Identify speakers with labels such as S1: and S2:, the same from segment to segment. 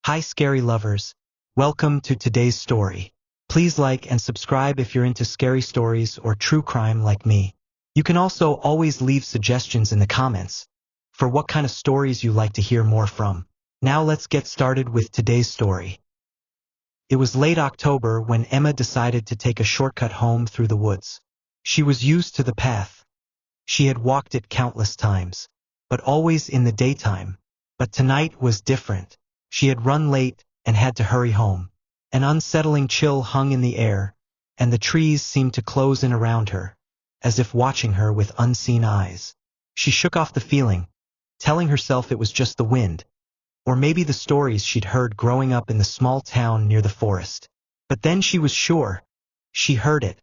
S1: Hi scary lovers. Welcome to today's story. Please like and subscribe if you're into scary stories or true crime like me. You can also always leave suggestions in the comments for what kind of stories you like to hear more from. Now let's get started with today's story. It was late October when Emma decided to take a shortcut home through the woods. She was used to the path. She had walked it countless times, but always in the daytime. But tonight was different. She had run late and had to hurry home. An unsettling chill hung in the air, and the trees seemed to close in around her, as if watching her with unseen eyes. She shook off the feeling, telling herself it was just the wind, or maybe the stories she'd heard growing up in the small town near the forest. But then she was sure. She heard it,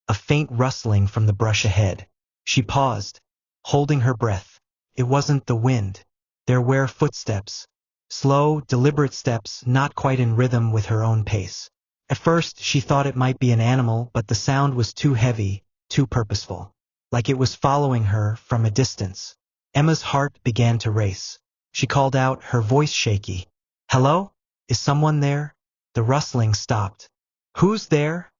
S1: a faint rustling from the brush ahead. She paused, holding her breath. It wasn't the wind. There were footsteps. Slow, deliberate steps, not quite in rhythm with her own pace. At first, she thought it might be an animal, but the sound was too heavy, too purposeful. Like it was following her from a distance. Emma's heart began to race. She called out, her voice shaky. "Hello? Is someone there?" The rustling stopped. "Who's there?"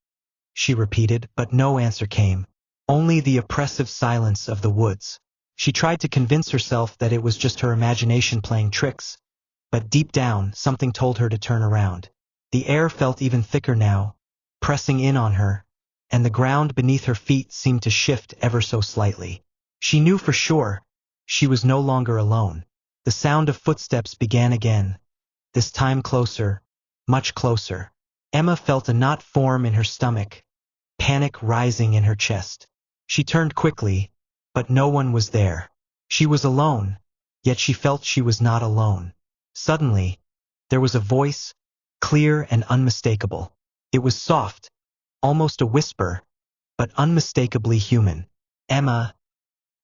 S1: she repeated, but no answer came. Only the oppressive silence of the woods. She tried to convince herself that it was just her imagination playing tricks. But deep down, something told her to turn around. The air felt even thicker now, pressing in on her, and the ground beneath her feet seemed to shift ever so slightly. She knew for sure she was no longer alone. The sound of footsteps began again, this time closer, much closer. Emma felt a knot form in her stomach, panic rising in her chest. She turned quickly, but no one was there. She was alone, yet she felt she was not alone. Suddenly, there was a voice, clear and unmistakable. It was soft, almost a whisper, but unmistakably human. "Emma,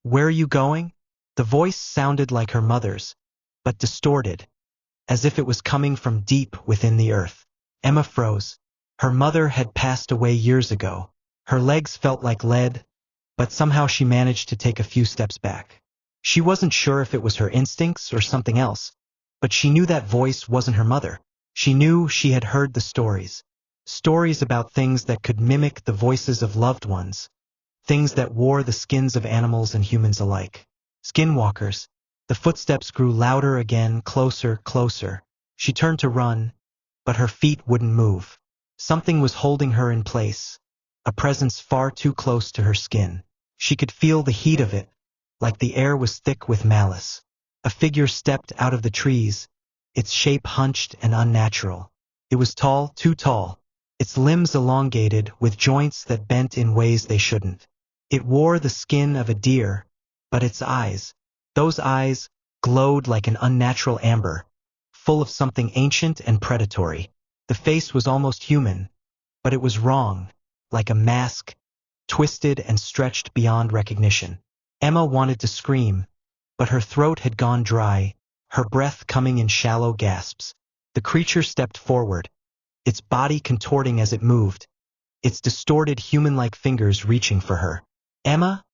S1: where are you going?" The voice sounded like her mother's, but distorted, as if it was coming from deep within the earth. Emma froze. Her mother had passed away years ago. Her legs felt like lead, but somehow she managed to take a few steps back. She wasn't sure if it was her instincts or something else. But she knew that voice wasn't her mother. She knew she had heard the stories. Stories about things that could mimic the voices of loved ones. Things that wore the skins of animals and humans alike. Skinwalkers. The footsteps grew louder again, closer, closer. She turned to run, but her feet wouldn't move. Something was holding her in place. A presence far too close to her skin. She could feel the heat of it, like the air was thick with malice. A figure stepped out of the trees, its shape hunched and unnatural. It was tall, too tall, its limbs elongated with joints that bent in ways they shouldn't. It wore the skin of a deer, but its eyes, those eyes, glowed like an unnatural amber, full of something ancient and predatory. The face was almost human, but it was wrong, like a mask, twisted and stretched beyond recognition. Emma wanted to scream, but her throat had gone dry, her breath coming in shallow gasps. The creature stepped forward, its body contorting as it moved, its distorted human-like fingers reaching for her. "Emma?"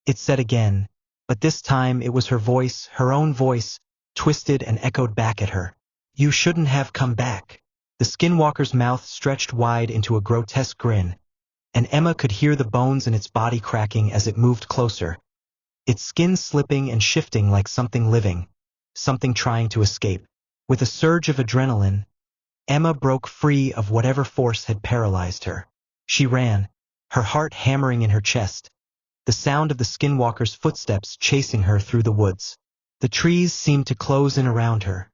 S1: it said again, but this time it was her voice, her own voice, twisted and echoed back at her. "You shouldn't have come back." The skinwalker's mouth stretched wide into a grotesque grin, and Emma could hear the bones in its body cracking as it moved closer. Its skin slipping and shifting like something living, something trying to escape. With a surge of adrenaline, Emma broke free of whatever force had paralyzed her. She ran, her heart hammering in her chest, the sound of the skinwalker's footsteps chasing her through the woods. The trees seemed to close in around her,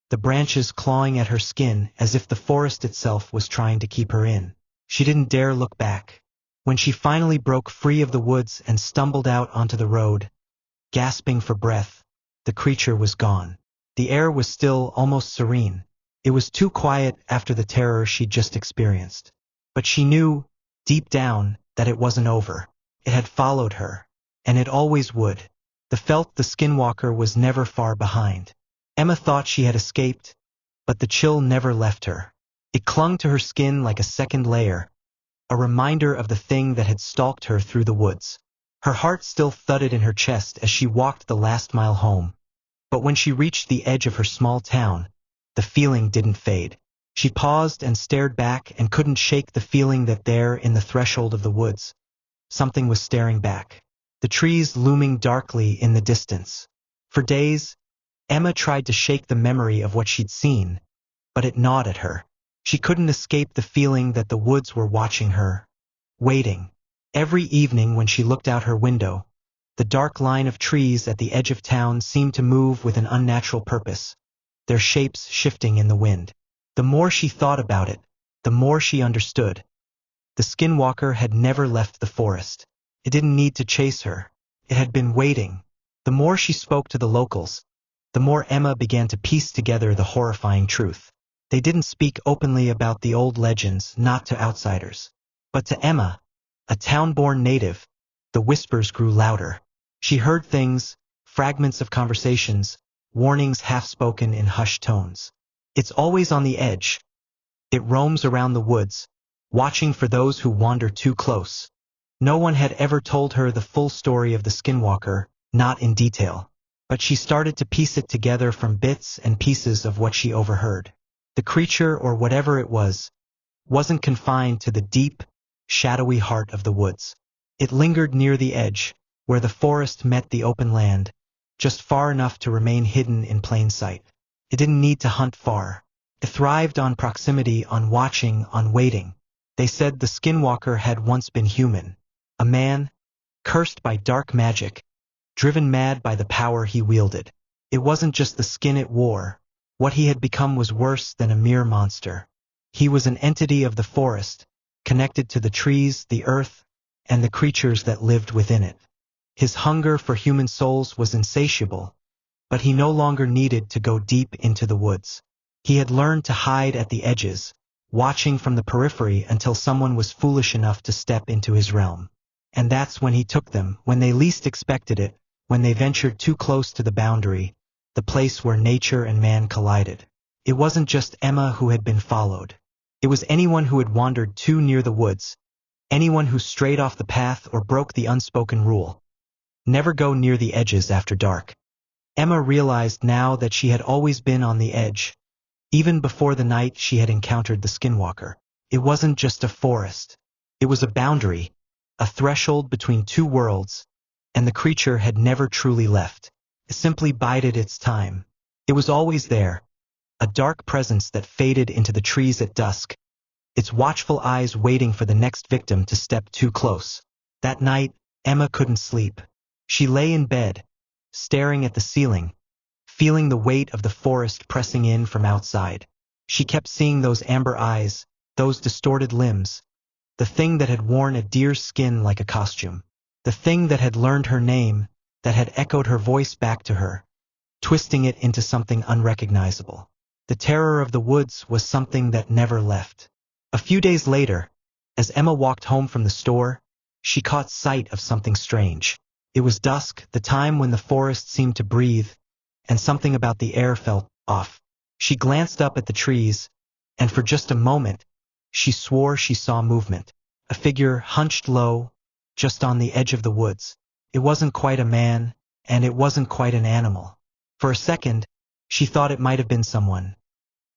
S1: the branches clawing at her skin as if the forest itself was trying to keep her in. She didn't dare look back. When she finally broke free of the woods and stumbled out onto the road, gasping for breath, the creature was gone. The air was still, almost serene. It was too quiet after the terror she'd just experienced. But she knew, deep down, that it wasn't over. It had followed her, and it always would. The skinwalker was never far behind. Emma thought she had escaped, but the chill never left her. It clung to her skin like a second layer, a reminder of the thing that had stalked her through the woods. Her heart still thudded in her chest as she walked the last mile home. But when she reached the edge of her small town, the feeling didn't fade. She paused and stared back and couldn't shake the feeling that there in the threshold of the woods, something was staring back. The trees looming darkly in the distance. For days, Emma tried to shake the memory of what she'd seen, but it gnawed at her. She couldn't escape the feeling that the woods were watching her, waiting. Every evening when she looked out her window, the dark line of trees at the edge of town seemed to move with an unnatural purpose, their shapes shifting in the wind. The more she thought about it, the more she understood. The Skinwalker had never left the forest. It didn't need to chase her. It had been waiting. The more she spoke to the locals, the more Emma began to piece together the horrifying truth. They didn't speak openly about the old legends, not to outsiders. But to Emma, a town-born native, the whispers grew louder. She heard things, fragments of conversations, warnings half-spoken in hushed tones. It's always on the edge. It roams around the woods, watching for those who wander too close. No one had ever told her the full story of the Skinwalker, not in detail. But she started to piece it together from bits and pieces of what she overheard. The creature, or whatever it was, wasn't confined to the deep, shadowy heart of the woods. It lingered near the edge, where the forest met the open land, just far enough to remain hidden in plain sight. It didn't need to hunt far. It thrived on proximity, on watching, on waiting. They said the Skinwalker had once been human, a man, cursed by dark magic, driven mad by the power he wielded. It wasn't just the skin it wore. What he had become was worse than a mere monster. He was an entity of the forest, connected to the trees, the earth, and the creatures that lived within it. His hunger for human souls was insatiable, but he no longer needed to go deep into the woods. He had learned to hide at the edges, watching from the periphery until someone was foolish enough to step into his realm. And that's when he took them, when they least expected it, when they ventured too close to the boundary, the place where nature and man collided. It wasn't just Emma who had been followed. It was anyone who had wandered too near the woods, anyone who strayed off the path or broke the unspoken rule. Never go near the edges after dark. Emma realized now that she had always been on the edge, even before the night she had encountered the Skinwalker. It wasn't just a forest. It was a boundary, a threshold between two worlds, and the creature had never truly left. It simply bided its time. It was always there, a dark presence that faded into the trees at dusk, its watchful eyes waiting for the next victim to step too close. That night, Emma couldn't sleep. She lay in bed, staring at the ceiling, feeling the weight of the forest pressing in from outside. She kept seeing those amber eyes, those distorted limbs, the thing that had worn a deer's skin like a costume, the thing that had learned her name, that had echoed her voice back to her, twisting it into something unrecognizable. The terror of the woods was something that never left. A few days later, as Emma walked home from the store, she caught sight of something strange. It was dusk, the time when the forest seemed to breathe, and something about the air felt off. She glanced up at the trees, and for just a moment, she swore she saw movement. A figure hunched low, just on the edge of the woods. It wasn't quite a man, and it wasn't quite an animal. For a second, she thought it might have been someone.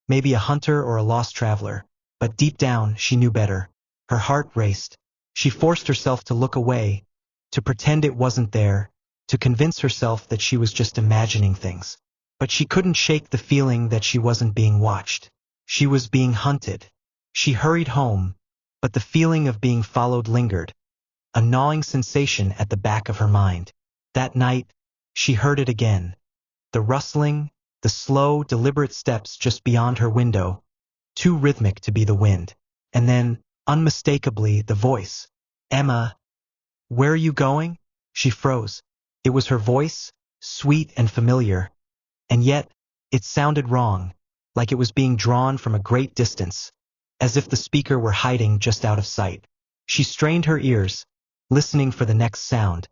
S1: Maybe a hunter or a lost traveler. But deep down, she knew better. Her heart raced. She forced herself to look away, to pretend it wasn't there, to convince herself that she was just imagining things. But she couldn't shake the feeling that she wasn't being watched. She was being hunted. She hurried home, but the feeling of being followed lingered, a gnawing sensation at the back of her mind. That night, she heard it again. The rustling, the slow, deliberate steps just beyond her window, too rhythmic to be the wind. And then, unmistakably, the voice. "Emma, where are you going?" She froze. It was her voice, sweet and familiar, and yet, it sounded wrong, like it was being drawn from a great distance, as if the speaker were hiding just out of sight. She strained her ears, listening for the next sound,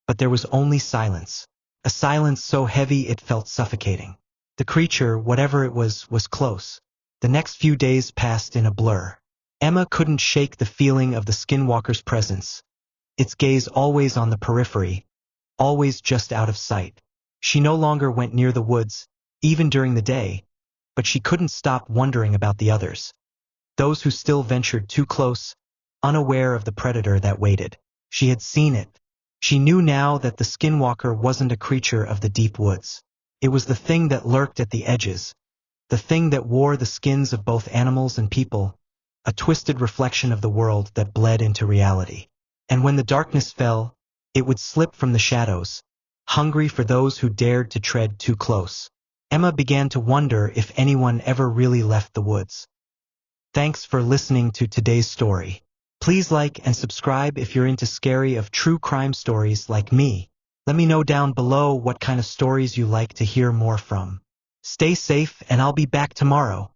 S1: but there was only silence, a silence so heavy it felt suffocating. The creature, whatever it was close. The next few days passed in a blur. Emma couldn't shake the feeling of the Skinwalker's presence, its gaze always on the periphery, always just out of sight. She no longer went near the woods, even during the day, but she couldn't stop wondering about the others. Those who still ventured too close, unaware of the predator that waited. She had seen it. She knew now that the Skinwalker wasn't a creature of the deep woods. It was the thing that lurked at the edges, the thing that wore the skins of both animals and people, a twisted reflection of the world that bled into reality. And when the darkness fell, it would slip from the shadows, hungry for those who dared to tread too close. Emma began to wonder if anyone ever really left the woods. Thanks for listening to today's story. Please like and subscribe if you're into scary of true crime stories like me. Let me know down below what kind of stories you like to hear more from. Stay safe and I'll be back tomorrow.